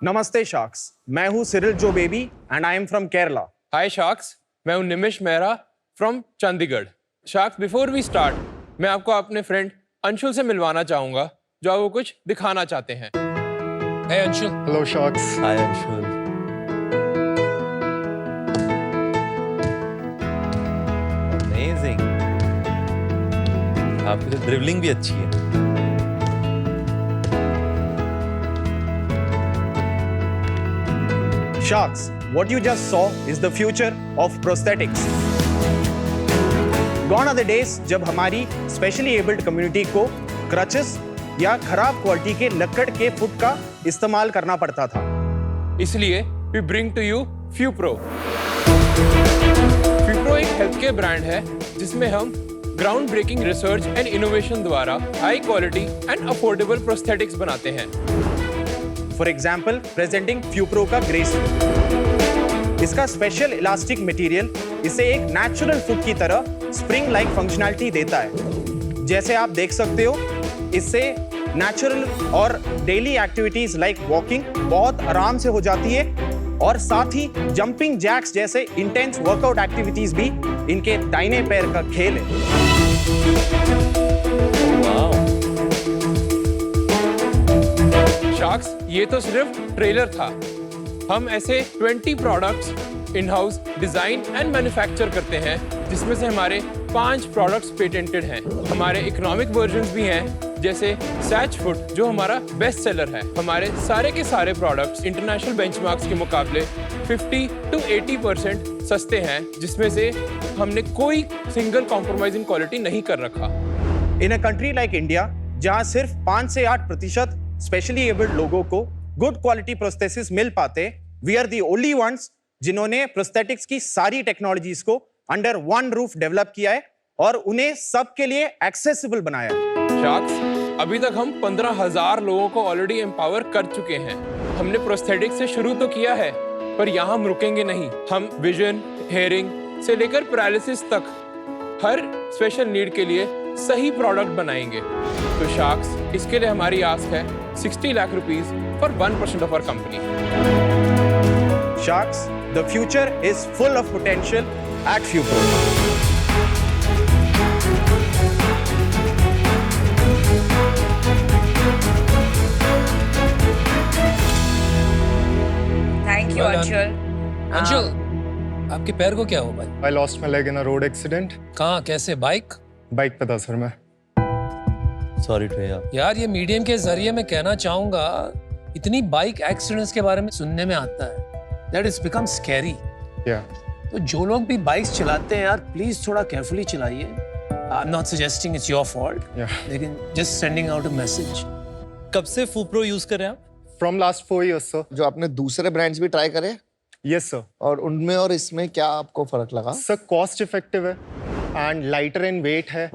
नमस्ते शार्क्स, मैं हूं Cyril Jo Baby and I am from Kerala. Hi sharks, मैं हूं Nimish Mehra from Chandigarh. Sharks, before we start, मैं आपको अपने फ्रेंड अंशुल से मिलवाना चाहूंगा, जो आपको कुछ दिखाना चाहते हैं। Hey Anshul. Hello Sharks. Hi Anshul. Amazing. आपकी तो ड्रिबलिंग भी अच्छी है। Sharks, what you just saw is the future of prosthetics. Gone are the days जब हमारी स्पेशली एबल्ड कम्युनिटी को क्रचेस या खराब क्वालिटी के लक्कड़ के फुट का इस्तेमाल करना पड़ता था। इसलिए we bring to you FuPro। FuPro एक हेल्थ केयर ब्रांड है जिसमें हम ground breaking research and innovation द्वारा high quality and affordable prosthetics बनाते हैं। फॉर एग्जाम्पल, प्रेजेंटिंग फ्यूप्रो का ग्रेस। इसका स्पेशल इलास्टिक मटेरियल इसे एक नेचुरल फुट की तरह स्प्रिंग लाइक फंक्शनैलिटी देता है। जैसे आप देख सकते हो, इससे नेचुरल और डेली एक्टिविटीज लाइक वॉकिंग बहुत आराम से हो जाती है और साथ ही जंपिंग जैक्स जैसे इंटेंस वर्कआउट एक्टिविटीज भी इनके दाहिने पैर का खेल है। शार्क्स, ये तो सिर्फ ट्रेलर था। हम ऐसे 20 products in house design and manufacture करते हैं, जिसमें से हमारे 5 प्रोडक्ट्स पेटेंटेड हैं। हमारे इकोनॉमिक वर्जन्स भी हैं, जैसे सैच फुट जो हमारा बेस्ट सेलर है। हमारे सारे के सारे प्रोडक्ट्स इंटरनेशनल बेंचमार्क्स के मुकाबले 50 to 80% सस्ते हैं, जिसमें से हमने कोई सिंगल कॉम्प्रोमाइजिंग क्वालिटी नहीं कर रखा। इन अ कंट्री लाइक इंडिया, जहां सिर्फ 5 से 8% स्पेशली एबल्ड लोगों को गुड क्वालिटी प्रोस्थेसिस मिल पाते, we are the only ones जिन्होंने प्रोस्थेटिक्स की सारी टेक्नोलॉजीज को अंडर वन रूफ डेवलप किया है और उन्हें सबके लिए एक्सेसिबल बनाया है। शार्क्स, अभी तक हम 15,000 लोगों को ऑलरेडी एम्पावर कर चुके हैं। हमने प्रोस्थेटिक्स से शुरू तो किया है, पर यहाँ हम रुकेंगे नहीं। हम विजन, हेयरिंग से लेकर पैरालिसिस तक हर स्पेशल नीड के लिए सही प्रोडक्ट बनाएंगे। तो शार्क्स, इसके लिए हमारी आस्क है 60 lakh rupees for 1% of our company. Sharks, the future is full of potential at FuPro. Thank you, Anshul. Anshul, आपके पैर को क्या हुआ भाई? I lost my leg in a road accident. कहाँ, कैसे, बाइक? बाइक पे था सर मैं। Sorry to hear. यार ये मीडियम के जरिए मैं कहना चाहूंगा, इतनी बाइक एक्सीडेंट्स के बारे में सुनने में आता है that it's become scary. Yeah. तो जो लोग भी बाइक्स चलाते हैं यार, प्लीज थोड़ा केयरफुली चलाइए। I'm not suggesting it's your fault. Yeah. लेकिन just sending out a message. कब से FuPro यूज कर रहे हैं आप? From last 4 years sir. जो आपने दूसरे ब्रांड्स भी ट्राई करे Yes sir. और उनमें और इसमें क्या आपको फर्क लगा? सर कॉस्ट इफेक्टिव है एंड लाइटर इन वेट है,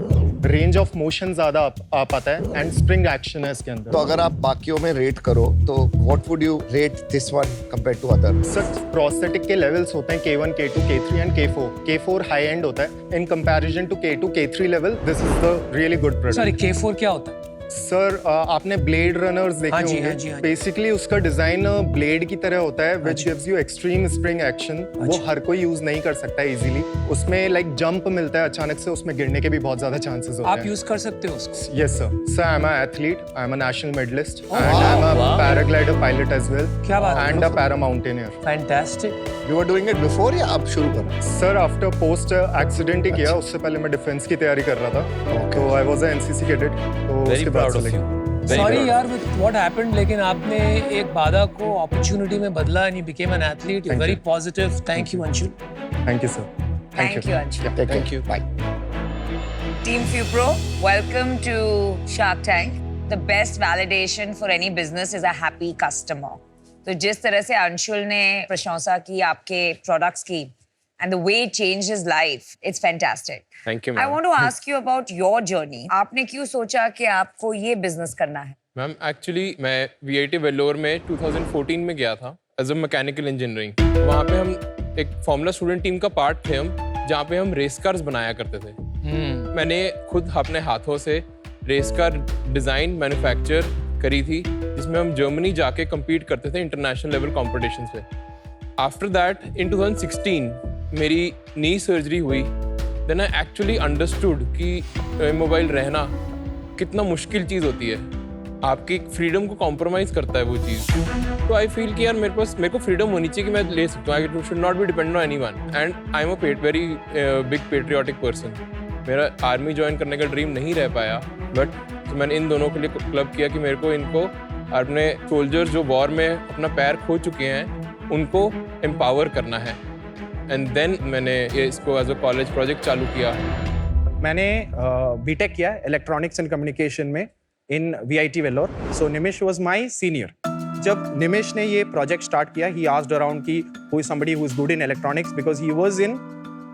रेंज ऑफ मोशन ज्यादा आ पाता है एंड स्प्रिंग एक्शन है इसके अंदर। तो अगर आप बाकियों में रेट करो तो what would you rate this one compared to other? Sir prosthetic के लेवल्स होते हैं K1, K2, K3 and K4। K4 high end होता है in comparison to K2, K3 लेवल। This is the really good product. Sorry, K4 क्या होता है? Sir आपने ब्लेड रनर्स देखे हाँ जी, होंगे। हाँ जी, हाँ जी। बेसिकली उसका डिजाइन ब्लेड की तरह होता है which gives you extreme spring action. वो हर कोई यूज नहीं कर सकता इजीली। उसमें लाइक जंप मिलता है अचानक से, उसमें गिरने के भी बहुत ज्यादा चांसेस होते हैं। आप यूज कर सकते हो उसको? Yes sir. Sir I am a athlete, I am a national medallist and I am a paraglider pilot as well. क्या बात है? And a para mountaineer. Fantastic. You are doing it before या आप शुरू कर रहे हैं? सर आफ्टर पोस्ट एक्सीडेंट ही किया, उससे पहले मैं डिफेंस की तैयारी कर रहा था। तो I was a NCC cadet. तो Very उसके बाद proud से of you. लेके सॉरी यार विद व्हाट हैपेंड, लेकिन आपने एक बाधा को अपॉर्चुनिटी में बदला and you became an athlete. Thank very you. Positive. Thank you Anshul. Thank you sir. Thank you, Anshul. Thank you. Bye. Team FuPro, welcome to Shark Tank. The best validation for any business is a happy customer. तो जिस तरह से अंशुल ने प्रशंसा की आपके products की and the way it changed his life, it's fantastic. Thank you I ma'am. want to ask you about your journey. आपने क्यों सोचा कि आपको ये बिजनेस करना है? मैम, एक्चुअली मैं VIT वेल्लोर में 2014 में गया था एज अ मैकेनिकल इंजीनियरिंग। वहाँ पे हम एक फॉर्मूला स्टूडेंट टीम का पार्ट थे हम, जहाँ पे हम रेस कार्स बनाया करते थे। मैंने खुद अपने हाथों से रेस कार डिज़ाइन मैन्युफैक्चर करी थी जिसमें हम जर्मनी जाके compete करते थे इंटरनेशनल लेवल कॉम्पिटिशन्स पे। आफ्टर दैट इन 2016 मेरी नी सर्जरी हुई। देन आई एक्चुअली अंडरस्टूड कि मोबाइल रहना कितना मुश्किल चीज़ होती है, आपकी फ्रीडम को कॉम्प्रोमाइज़ करता है वो चीज़। तो आई फील कि यार मेरे को फ्रीडम होनी चाहिए कि मैं ले सकता हूँ, I should not be dependent on anyone. And I am a very big patriotic person. मेरा आर्मी ज्वाइन करने का ड्रीम नहीं रह पाया, बट तो मैंने इन दोनों के लिए क्लब किया कि मेरे को इनको अपने सोल्जर्स जो वॉर में अपना पैर खो चुके हैं उनको एम्पावर करना है। एंड देन मैंने ये इसको एज अ कॉलेज प्रोजेक्ट चालू किया। मैंने बीटेक किया इलेक्ट्रॉनिक्स एंड कम्युनिकेशन में इन VIT Vellore. So Nimish was my senior. जब निमिश ने ये प्रोजेक्ट स्टार्ट किया, ही आस्क्ड अराउंड कि who is somebody who is good in electronics because he was in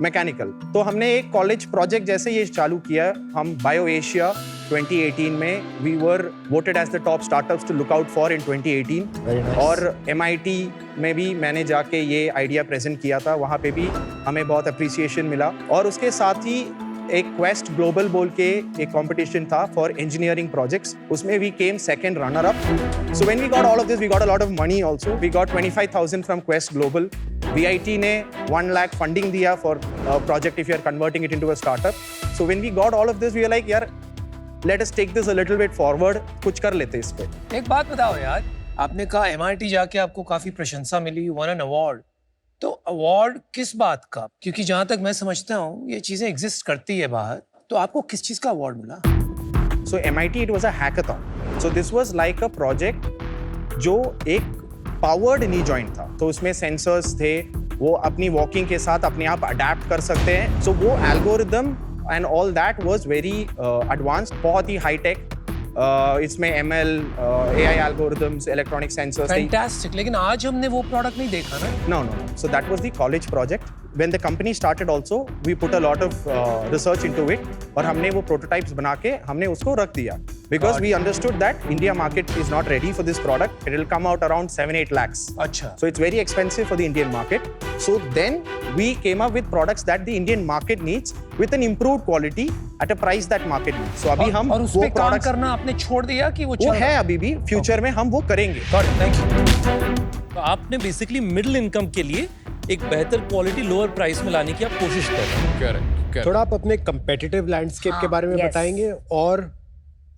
mechanical. तो हमने एक कॉलेज प्रोजेक्ट जैसे ये चालू किया। हम बायो एशिया 2018 में we were voted as the top startups to look out for in 2018। Very nice. और MIT में भी मैंने जाके ये आइडिया प्रेजेंट किया था, वहाँ पे भी हमें बहुत अप्रिसिएशन मिला। और उसके साथ ही एक क्वेस्ट ग्लोबल बोल के एक कंपटीशन था फॉर इंजीनियरिंग प्रोजेक्ट्स, उसमें we came second runner up. So when we got all of this we got a lot of money also. We got 25,000 from Quest Global. VIT ने 1 lakh funding दिया for project if you are converting it into a startup. So when we got all of this we are like यार let us take this a little bit forward, कुछ कर लेते इस पे। एक बात बताओ यार, आपने कहा MIT जाके आपको काफी प्रशंसा मिली, वन एन अवार्ड। तो अवार्ड किस बात का? क्योंकि जहां तक मैं समझता हूँ ये चीजें एग्जिस्ट करती है बाहर, तो आपको किस चीज का अवार्ड मिला? So MIT it was a hackathon. So this was like a project जो एक powered knee joint था। तो उसमें सेंसर्स थे, वो अपनी वॉकिंग के साथ अपने आप अडेप्ट कर सकते हैं। So वो algorithm and all that was very advanced, बहुत ही हाई टेक। इसमें ML, AI algorithms, electronic sensors थे। फैंटास्टिक। लेकिन आज हमने वो प्रोडक्ट नहीं देखा ना। No. So that was the college project. When the company started also, we put a lot of research into it. और हमने वो prototypes बना के हमने उसको रख दिया. Because we understood that India market is not ready for this product. It will come out around 7-8 lakhs. अच्छा। So it's very expensive for the Indian market. So then we came up with products that the Indian market needs with an improved quality at a price that market needs. So अभी हम और उस वो पे काम products करना आपने छोड़ दिया कि वो वो है अभी भी, फ्यूचर में हम वो करेंगे। Thank you. तो आपने बेसिकली मिडिल इनकम के लिए एक बेहतर क्वालिटी लोअर प्राइस में लाने की आप कोशिश कर रहे हैं। करेक्ट। थोड़ा आप अपने कंपेटिटिव लैंडस्केप के बारे में yes. बताएंगे, और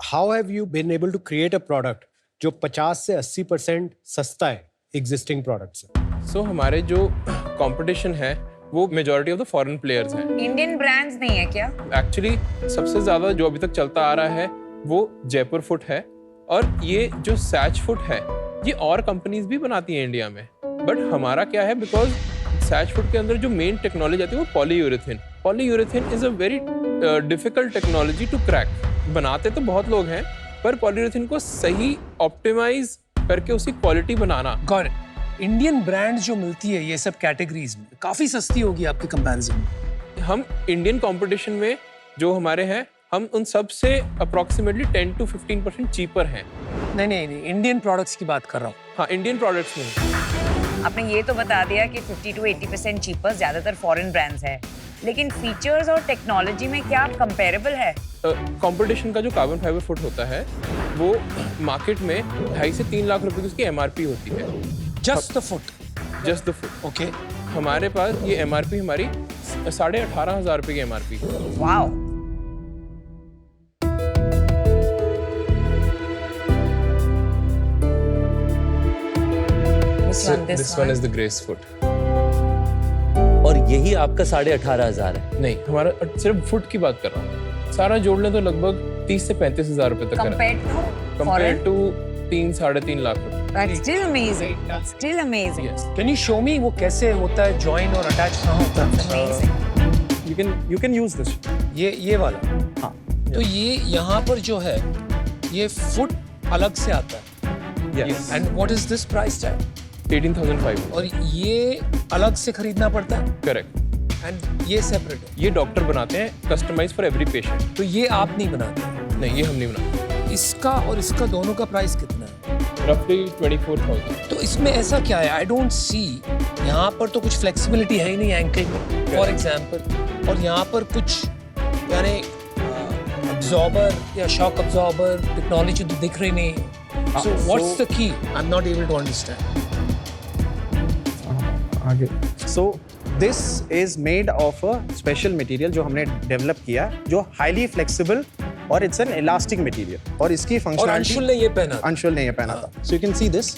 how have you been able to create a product जो 50 से 80% सस्ता है एग्जिस्टिंग प्रोडक्ट से? सो हमारे जो कंपटीशन है वो majority of the foreign players हैं। इंडियन ब्रांड्स नहीं है क्या? एक्चुअली सबसे ज़्यादा जो अभी तक चलता आ रहा है वो जयपुर फुट है, और ये जो सैच फुट है ये और कंपनीज भी बनाती हैं इंडिया में। बट हमारा क्या है, बिकॉज सैच फुट के अंदर जो मेन टेक्नोलॉजी आती है वो polyurethane. Polyurethane is a very difficult technology to crack. बनाते तो बहुत लोग हैं, पर पॉलीयूरेथिन को सही ऑप्टिमाइज करके उसकी quality banana. Got it. Indian brand जो मिलती है ये सब कैटेगरीज में काफी सस्ती होगी आपके कंपैरिजन में। हम इंडियन कंपटीशन में जो हमारे हैं, हम उन सब से अप्रॉक्सीमेटली 10 to 15% चीपर हैं। नहीं, इंडियन प्रोडक्ट्स की बात कर रहा हूँ। हाँ, इंडियन प्रोडक्ट्स में। आपने ये तो बता दिया कि 50 to 80% चीपर ज्यादातर फॉरेन ब्रांड्स हैं, लेकिन फीचर्स और टेक्नोलॉजी में क्या आप कंपेरेबल है? कंपटीशन का जो कार्बन फाइबर फुट होता है वो मार्केट में 2.5 से 3 लाख रुपए की उसकी MRP होती है। Just the foot. Just the foot. Okay. हमारे पास ये MRP हमारी 18,500 रुपए की MRP है। Wow. This one is the Grace foot. और यही आपका 18,500 है? नहीं, हमारा सिर्फ फुट की बात कर रहा हूँ। सारा जोड़ लें तो लगभग 30 से 35,000 रुपए तक है। कंपेयर टू 3-3.5 लाख रुपए। That's still amazing. Still amazing. Yes. Can you show मी वो कैसे होता है, जॉइन और अटैच कहाँ होता है? Amazing. You can use this. ये वाला। हाँ। तो ये यहाँ पर जो है ये फुट अलग से आता है। Yes. And what is this price tag? 18,500। और ये अलग से खरीदना पड़ता है? करेक्ट। एंड ये सेपरेट है? ये डॉक्टर बनाते हैं, कस्टमाइज फॉर एवरी पेशेंट। तो ये आप नहीं बनाते? नहीं, ये हम नहीं बनाते। इसका और इसका दोनों का प्राइस कितना है? रफली 24,000। तो इसमें ऐसा क्या है? आई डोंट सी, यहाँ पर तो कुछ फ्लेक्सिबिलिटी है ही नहीं एंकल में फॉर एग्जाम्पल, और यहाँ पर कुछ यानी अब्जॉर्बर या शॉक अब्जॉर्बर टेक्नोलॉजी तो दिख रही नहीं। So what's the key? I'm not able to understand. So this is made of a special material जो हमने डेवलप किया, जो highly flexible और it's an elastic material. और इसकी और functionality अंशुल ने ये पहना था। अंशुल ने ये पहना था. So you can see this.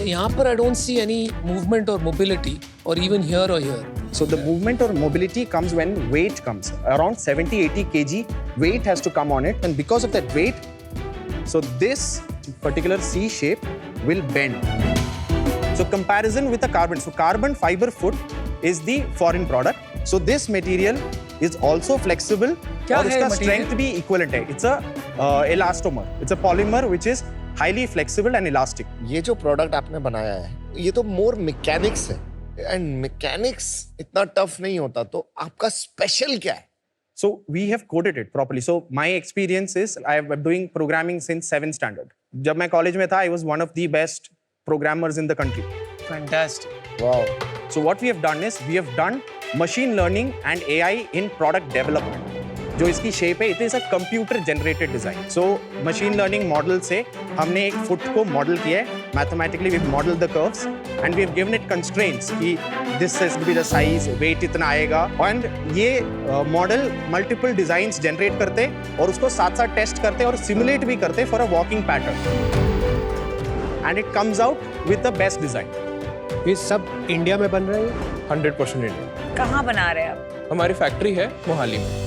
यहाँ पर I don't see any movement or mobility or even here or here. So the movement or mobility comes when weight comes. Around 70-80 kg weight has to come on it, and because of that weight, so this particular C shape will bend. So comparison with a carbon. So carbon fiber foot is the foreign product. So this material is also flexible. क्या और है इसका material? strength भी equivalent है. It's a elastomer. It's a polymer which is highly flexible and elastic. ये जो product आपने बनाया है ये तो मोर मैकेनिक्स है एंड मैकेनिक्स इतना टफ नहीं होता तो आपका स्पेशल क्या है? So we have coded it properly. So my experience is I've been doing programming since 7th standard. जब मैं college में था, I was one of the best programmers in the country. Fantastic. Wow. So what we have done is we have done machine learning and AI in product development. जो इसकी shape है, it is a computer generated design. So machine learning model से हमने एक foot को model किया है. Mathematically we've modeled the curves and we've given it constraints कि this has to be the size, weight इतना आएगा. And ये मॉडल multiple designs generate करते और उसको साथ-साथ टेस्ट करते और simulate भी करते for a walking pattern. And it comes out with the best design. ये सब इंडिया में बन रहे हैं? 100% इंडिया। कहाँ बना रहे हैं आप? हमारी फैक्ट्री है मोहाली में।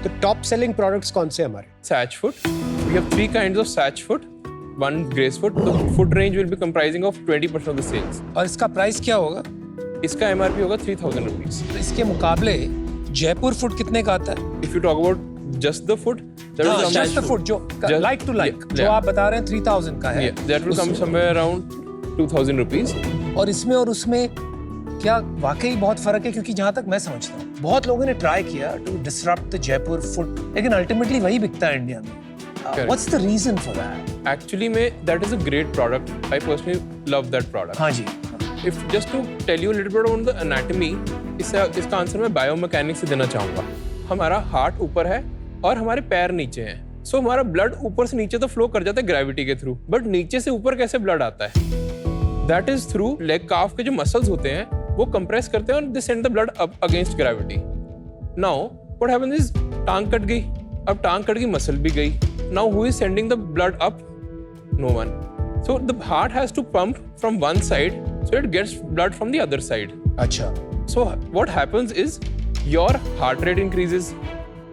तो टॉप सेलिंग प्रोडक्ट्स कौन से हमारे? Satch foot. We have 3 kinds of Satch foot. One grace foot. The foot range will be comprising of 20% of the sales. और इसका प्राइस क्या होगा? इसका MRP होगा 3,000 rupees. तो इसके मुकाबले जयपुर फुट कितने का आता है? If you talk about just the foot, that will come just the foot जो Just- like to like yeah, जो yeah. आप बता रहे हैं 3000 का है। Yeah, that will come somewhere around 2,000 rupees. और इसमें और उसमें क्या वाकई बहुत फर्क है? क्योंकि जहां तक मैं समझता हूँ बहुत लोगों ने ट्राई किया to disrupt the Jaipur foot, लेकिन अल्टीमेटली वही बिकता है इंडिया में। What's the reason for that? Actually, that is a great product. I personally love that product. हाँ जी। If just to tell you a little bit on the anatomy, इसका answer मैं biomechanics से देना चाहूँगा। हमारा हार्ट ऊपर है और हमारे पैर नीचे हैं। सो हमारा ब्लड ऊपर से नीचे तो फ्लो कर जाता है ग्रेविटी के थ्रू, बट नीचे से ऊपर कैसे ब्लड आता है? दैट इज थ्रू लेग काफ के जो मसल्स होते हैं वो कंप्रेस करते हैं और they send the blood up against gravity. Now what happens is टांग कट गई, अब टांग कट गई मसल भी गई। Now who is sending the blood up? No one. So the heart has to pump from one side so it gets blood from the other side. अच्छा। So what happens is your heart rate increases,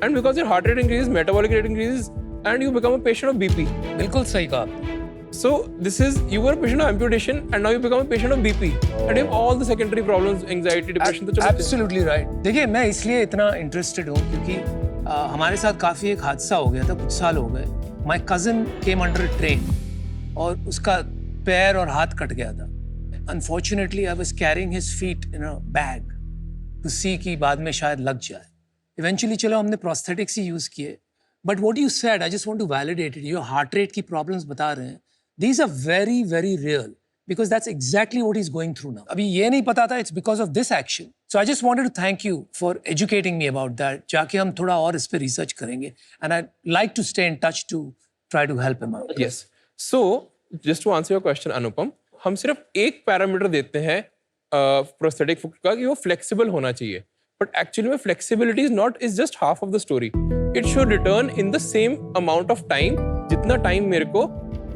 and because your heart rate increases, metabolic rate increases, and you become a patient of BP. बिल्कुल सही कहा आपने। So this is, you were a patient of amputation, and now you become a patient of BP, and you have all the secondary problems, anxiety, depression. तो चलो absolutely right. देखिए मैं इसलिए इतना इंटरेस्टेड हूँ क्योंकि हमारे साथ काफी एक हादसा हो गया था, कुछ साल हो गए। My cousin came under a train और उसका पैर और हाथ कट गया था। Unfortunately, I was carrying his feet in a bag to see कि बाद में शायद लग जाए। Eventually चलो हमने prosthetics ही use किए। But what you said, I just want to validate it. Your heart rate की problems बता रहे हैं। These are very, very real because that's exactly what he's going through now. अभी ये नहीं पता था, it's because of this action. So I just wanted to thank you for educating me about that. जाके हम थोड़ा और इस पे research करेंगे। And I'd like to stay in touch to try to help him out. Yes. So just to answer your question, Anupam, हम सिर्फ एक पैरामीटर देते हैं प्रोस्थेटिक फुट का कि वो फ्लेक्सिबल होना चाहिए, बट एक्चुअली में flexibility is just half of the story. It should return in the same amount of time जितना टाइम मेरे को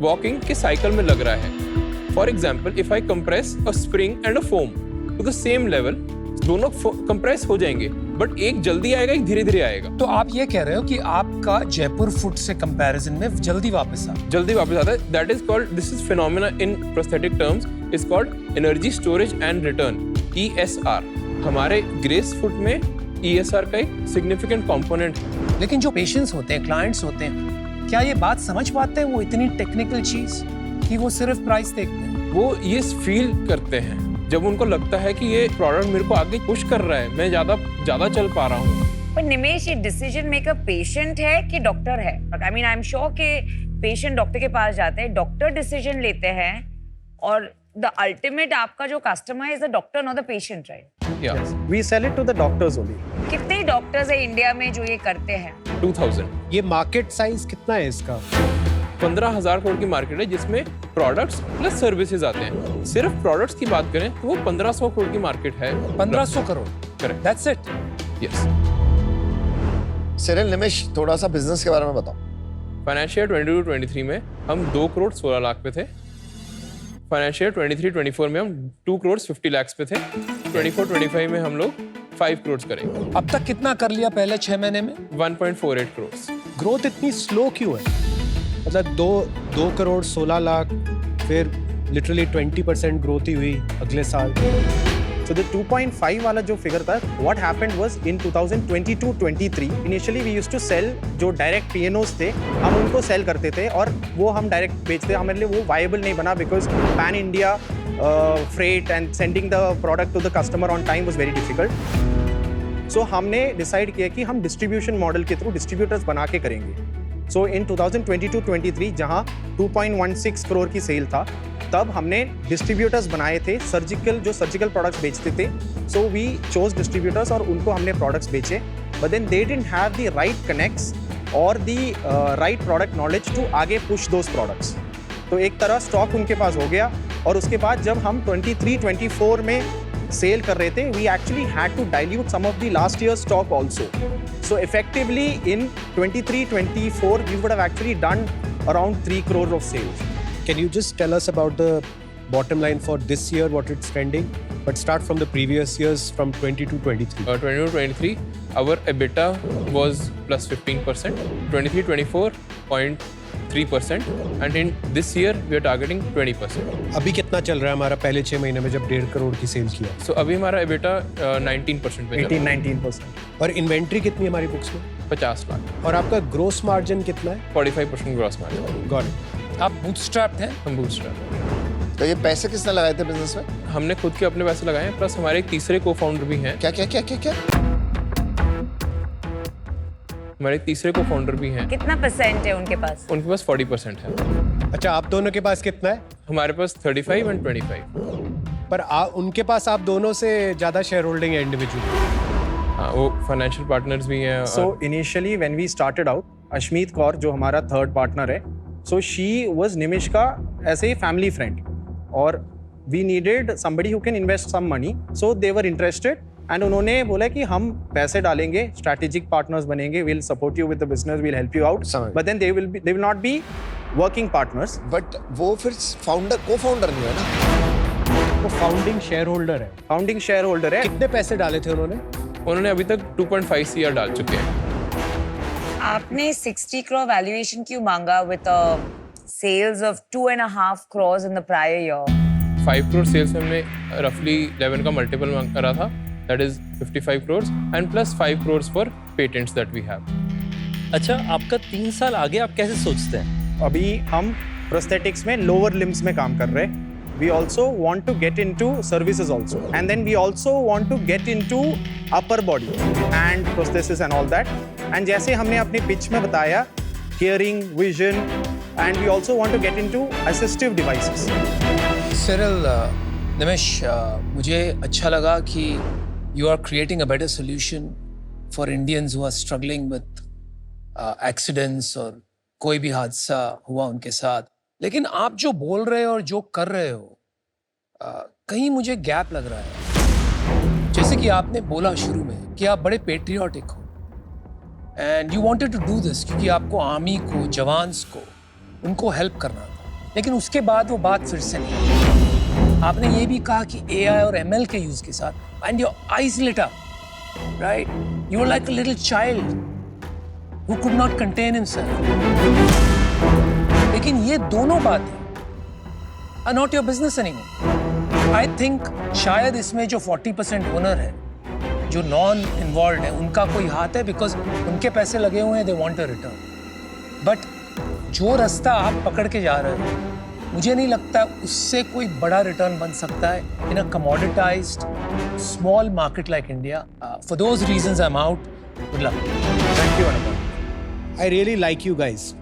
वॉकिंग के साइकिल में लग रहा है। For example, if I compress a spring and a foam to the same level, दोनों compress हो जाएंगे, बट एक जल्दी आएगा, एक धीरे धीरे आएगा। तो आप ये कह रहे हो कि आपका जयपुर फुट से कंपैरिजन में जल्दी वापस आता है। That is called, this is phenomena in prosthetic terms, is called energy storage and return, ESR। हमारे ग्रेस फुट में ESR का एक सिग्निफिकेंट कंपोनेंट है। लेकिन जो पेशेंट्स होते हैं, क्लाइंट्स होते हैं, क्या ये बात समझ पाते हैं वो इतनी टेक्निकल चीज कि वो सिर्फ प्राइस देखते हैं? वो ये फील करते हैं जब उनको लगता है कि ये प्रोडक्ट मेरे को आगे पुश कर रहा है, मैं ज्यादा चल पा रहा हूँ। पर निमेश, ये डिसीजन मेकर पेशेंट है कि डॉक्टर है? I mean I am sure कि पेशेंट डॉक्टर के पास जाते हैं, डॉक्टर डिसीजन लेते हैं, और द अल्टीमेट आपका जो customer is the doctor not the patient, right? Yeah. We sell it to the doctors only. कितने डॉक्टर्स है इंडिया में जो ये करते हैं? 2000 ये मार्केट साइज कितना है इसका? 15,000 करोड़ की मार्केट है जिसमें प्रोडक्ट्स प्लस सर्विसेज आते हैं। सिर्फ प्रोडक्ट्स की बात करें तो वो 1500 करोड़ की मार्केट है। 1500 crore. Correct. That's it. Yes. Cyril, Nimish, थोड़ा सा बिजनेस के बारे में बताओ। फाइनेंशियल 22-23 में हम 2 करोड़ 16 लाख पे थे। फाइनेंशियल 23-24 में हम 2 करोड़ 50 लाख पे थे। 24-25 में हम लोग 5 करोड़ करेंगे। अब तक कितना कर लिया पहले 6 महीने में? 1.48 करोड़। ग्रोथ इतनी स्लो क्यों है? मतलब 2 करोड़ 16 लाख, फिर लिटरली 20% ग्रोथ ही हुई अगले साल। So the 2.5 वाला जो फिगर था, what happened was in 2022-23 initially we used to sell जो डायरेक्ट PNOs थे, हम उनको सेल करते थे और वो हम डायरेक्ट बेचते। हमारे लिए वो वायबल नहीं बना because pan India freight and sending the product to the customer on time was very difficult. So हमने डिसाइड किया कि हम डिस्ट्रीब्यूशन मॉडल के थ्रू डिस्ट्रीब्यूटर्स बना के करेंगे। सो इन 2022-23 जहाँ 2.16 करोड़ की सेल था, तब हमने डिस्ट्रीब्यूटर्स बनाए थे जो सर्जिकल प्रोडक्ट्स बेचते थे। सो वी चोज डिस्ट्रीब्यूटर्स और उनको हमने प्रोडक्ट्स बेचे, but then they didn't have the right connects और the right product knowledge to आगे पुश दोज प्रोडक्ट्स। तो एक तरह स्टॉक उनके पास हो गया और उसके बाद जब हम 23-24 में सेल कर रहे थे, we actually had to dilute some of the last year stock also. So effectively in 23-24 we would have actually done around 3 crore of sales. Can you just tell us about the bottom line for this year, what it's trending? But start from the previous years, from 22-23. 22-23, our EBITDA was plus 15%, 23-24 0.3%, and in this year we are targeting 20%. अभी कितना चल रहा है हमारा पहले 6 महीने में जब 1.5 करोड़ की सेल किया? So अभी हमारा EBITDA 19% पे 18-19%. और इन्वेंट्री कितनी है हमारी बुक्स में? 50 लाख। और आपका ग्रोस मार्जिन कितना है? 45% ग्रॉस मार्जिन। Got it. आप बूटस्ट्रैप्ड हैं? हम बूटस्ट्रैप। तो ये पैसे किसने लगाए थे बिजनेस में? हमने खुद के अपने पैसे लगाए हैं, प्लस हमारे एक तीसरे को फाउंडर भी हैं। क्या क्या क्या क्या क्या? हमारे एक तीसरे को फाउंडर भी हैं। कितना परसेंट है उनके पास? उनके पास 40% है। अच्छा, आप दोनों के पास कितना है? हमारे पास 35 and 25। पर उनके पास आप दोनों से ज्यादा शेयर होल्डिंग है इंडिविजुअल। हाँ, वो फाइनेंशियल पार्टनर्स भी हैं। So initially when we started out, Ashmeet Kaur जो हमारा थर्ड पार्टनर है, so she was निमिष का ऐसे फैमिली फ्रेंड और we needed somebody who can invest some money, so they were interested and उन्होंने बोला कि हम पैसे डालेंगे, strategic partners बनेंगे, we'll support you with the business, we'll help you out, समझ। but then they will not be working partners. But वो फिर को फाउंडर नहीं है ना? वो फाउंडिंग शेयर होल्डर है। फाउंडिंग शेयर होल्डर है। कितने पैसे डाले थे उन्होंने? उन्होंने अभी तक 2.5 CR डाल चुके हैं। आपने 60 crore valuation क्यों मांगा with sales of 2.5 crores in the prior year? 5 crore sales में हमने रफली 11 का मल्टीपल मांग करा था, that is 55 crore and plus 5 crore for patents that we have. अच्छा, आपका 3 साल आगे आप कैसे सोचते हैं? अभी हम प्रोस्थेटिक्स में लोअर लिम्स में काम कर रहे हैं। We also want to get into services also, and then we also want to get into upper body and prosthesis and all that. And जैसे हमने अपने pitch में बताया, hearing, vision, and we also want to get into assistive devices. Cyril, Nimish, मुझे अच्छा लगा कि you are creating a better solution for Indians who are struggling with accidents और कोई भी हादसा हुआ उनके साथ। लेकिन आप जो बोल रहे हो और जो कर रहे हो, कहीं मुझे गैप लग रहा है। जैसे कि आपने बोला शुरू में कि आप बड़े पेट्रियाटिक हो and you wanted to do this क्योंकि आपको आर्मी को, जवान्स को, उनको हेल्प करना था। लेकिन उसके बाद वो बात फिर से नहीं। आपने ये भी कहा कि AI और ML के यूज के साथ and your eyes lit up, right? You were like a little child who could not contain himself. लेकिन ये दोनों बातें are not your business anymore. I think शायद इसमें जो 40% ओनर है, जो नॉन इन्वॉल्व है, उनका कोई हाथ है बिकॉज उनके पैसे लगे हुए हैं, they want a return. But जो रास्ता आप पकड़ के जा रहे हो, मुझे नहीं लगता उससे कोई बड़ा रिटर्न बन सकता है in a commoditized small market like India. For those reasons I'm out. Good luck. Thank you, Anupam. I really like you guys.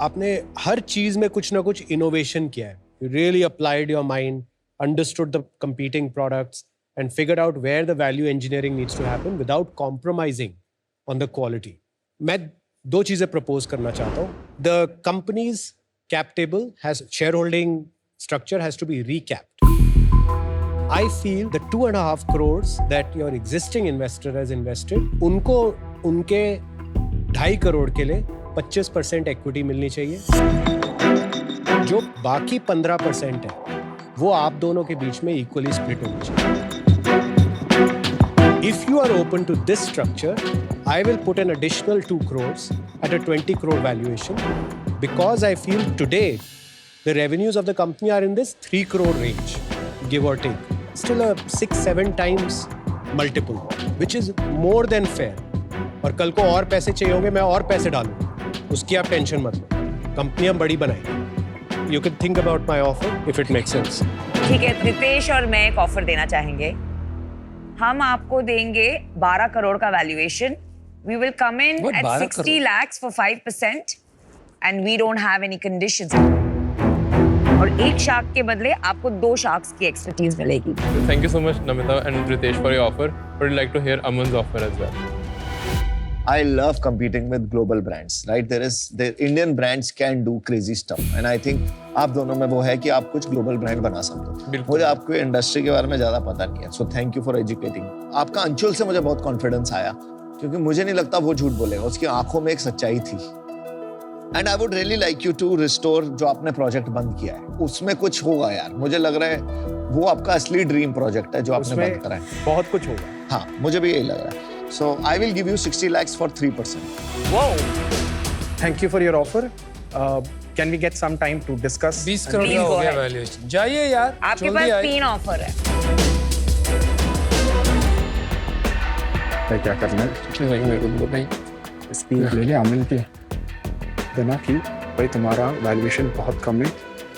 आपने हर चीज में कुछ ना कुछ इनोवेशन किया है. You really applied your mind, understood the competing products, and figured out where the value engineering needs to happen without compromising on the quality. मैं दो चीजें propose करना चाहता हूँ. The company's cap table has shareholding structure has to be recapped. I feel the 2.5 crores that your existing investor has invested, उनको उनके 2.5 करोड़ के लिए 25% equity मिलनी चाहिए. जो बाकी 15% है वो आप दोनों के बीच में equally split होनी चाहिए. If you are open to this structure, I will put an additional 2 crores at a 20 crore valuation because I feel today the revenues of the company are in this 3 crore range, give or take. Still a 6-7 times multiple, which is more than fair. और कल को और पैसे चाहिए होंगे, मैं और पैसे डालूंगा, उसकी आप टेंशन मत लो. कंपनी हम बड़ी बनाएंगे. You can think about my offer if it makes sense. ठीक है, रितेश और मैं एक ऑफर देना चाहेंगे. हम आपको देंगे 12 करोड़ का valuation. We will come in What, at 12 60 crore? lakhs for 5% and we don't have any conditions. और एक शार्क के बदले आपको 2 शार्क्स की एक्सपर्टीज मिलेगी. Thank you so much, Namita and Ritesh, for your offer. Would like to hear Aman's offer as well. I love competing with global brands, right? The Indian brands can do crazy stuff, and I think आप दोनों में वो है कि आप कुछ global brand बना सकते हो. मुझे आपको इंडस्ट्री के बारे में ज़्यादा पता नहीं है, so thank you for educating. आपका अंशुल से मुझे बहुत confidence आया, क्योंकि मुझे नहीं लगता वो झूठ बोलेगा. उसकी आंखों में एक सच्चाई थी. And I would really like you to restore जो आपने प्रोजेक्ट बंद किया है, उसमें कुछ होगा यार. मुझे लग रहा है वो आपका असली ड्रीम प्रोजेक्ट है जो आपने बंद करा है. बहुत कुछ होगा. हाँ, मुझे भी यही लग रहा है. So I will give you 60 lakhs for 3%. Wow. Thank you for your offer. Can we get some time to discuss? 20 crore Please का हो go गया ahead. वैल्यूएशन. जाइए यार. आपके जल्दी पास आइए. 3 ऑफर है. क्या करना है? स्पीड ले ले अमन की देना कि भाई तुम्हारा वैल्यूएशन बहुत कम है,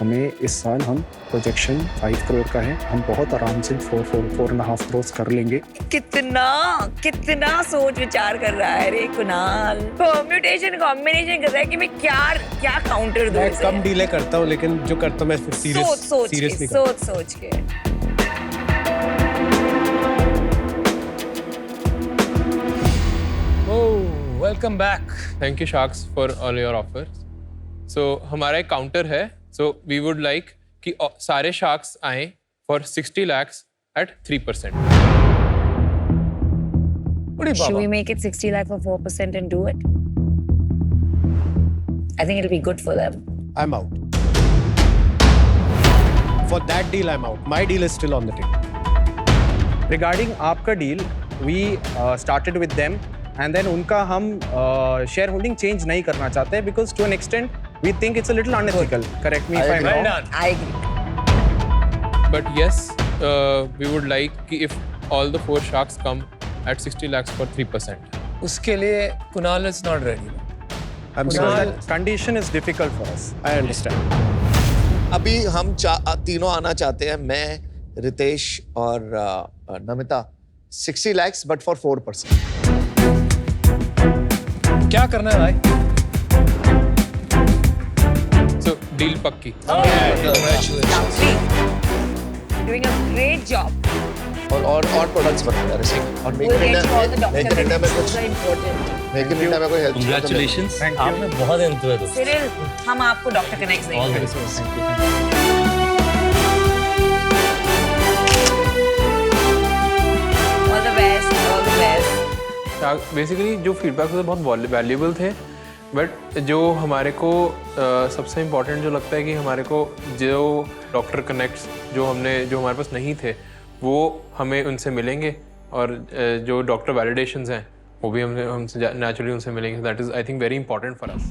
हमें इस साल हम प्रोजेक्शन 5 करोड़ का है, हम बहुत आराम से 4.5 करोड़ कर लेंगे. कितना सोच विचार कर रहा है रे कुणाल. परम्यूटेशन कॉम्बिनेशन कर रहा है कि मैं क्या काउंटर दूं. मैं कम डीले करता हूँ, लेकिन जो करता हूँ मैं फिर सीरियसली सोच के. Oh, welcome back. Thank you, Sharks, for all your offers. So हमारा एक काउंटर है. So we would like कि सारे शार्क्स आए for 60 lakhs at 3%. Should we make it 60 lakh for 4% and do it? I think it'll be good for them. I'm out. For that deal, I'm out. My deal is still on the table. Regarding आपका deal, we started with them and then उनका हम shareholding change नहीं करना चाहते because to an extent we think it's a little unethical. Correct me if I'm wrong. I agree. But yes, we would like कि if all the 4 sharks come at 60 lakhs for 3%. उसके लिए Kunal is not ready. I'm Because sorry. that condition is difficult for us. I understand. अभी हम तीनों आना चाहते हैं, मैं, रितेश और नमिता. 60 lakhs but for 4%. क्या करना है भाई? So deal पक्की. Congratulations. Doing a great job. और प्रोडक्ट्स बनाना है. और We'll get you all the make in India में documents. कुछ Those are important. Make in India में कोई हेल्प. Congratulations. Thank you. आपने बहुत इंतजार किया. Cyril, हम आपको डॉक्टर कनेक्ट All देंगे. the best. All the best. All the best. Basically जो फीडबैक थे बहुत वैल्यूएबल थे, बट जो हमारे को सबसे इम्पोर्टेंट जो लगता है कि हमारे को जो डॉक्टर कनेक्ट्स जो हमारे पास नहीं थे वो हमें उनसे मिलेंगे, और जो डॉक्टर वैलिडेशंस हैं वो भी हमसे नेचुरली उनसे मिलेंगे. That is I think very important for us.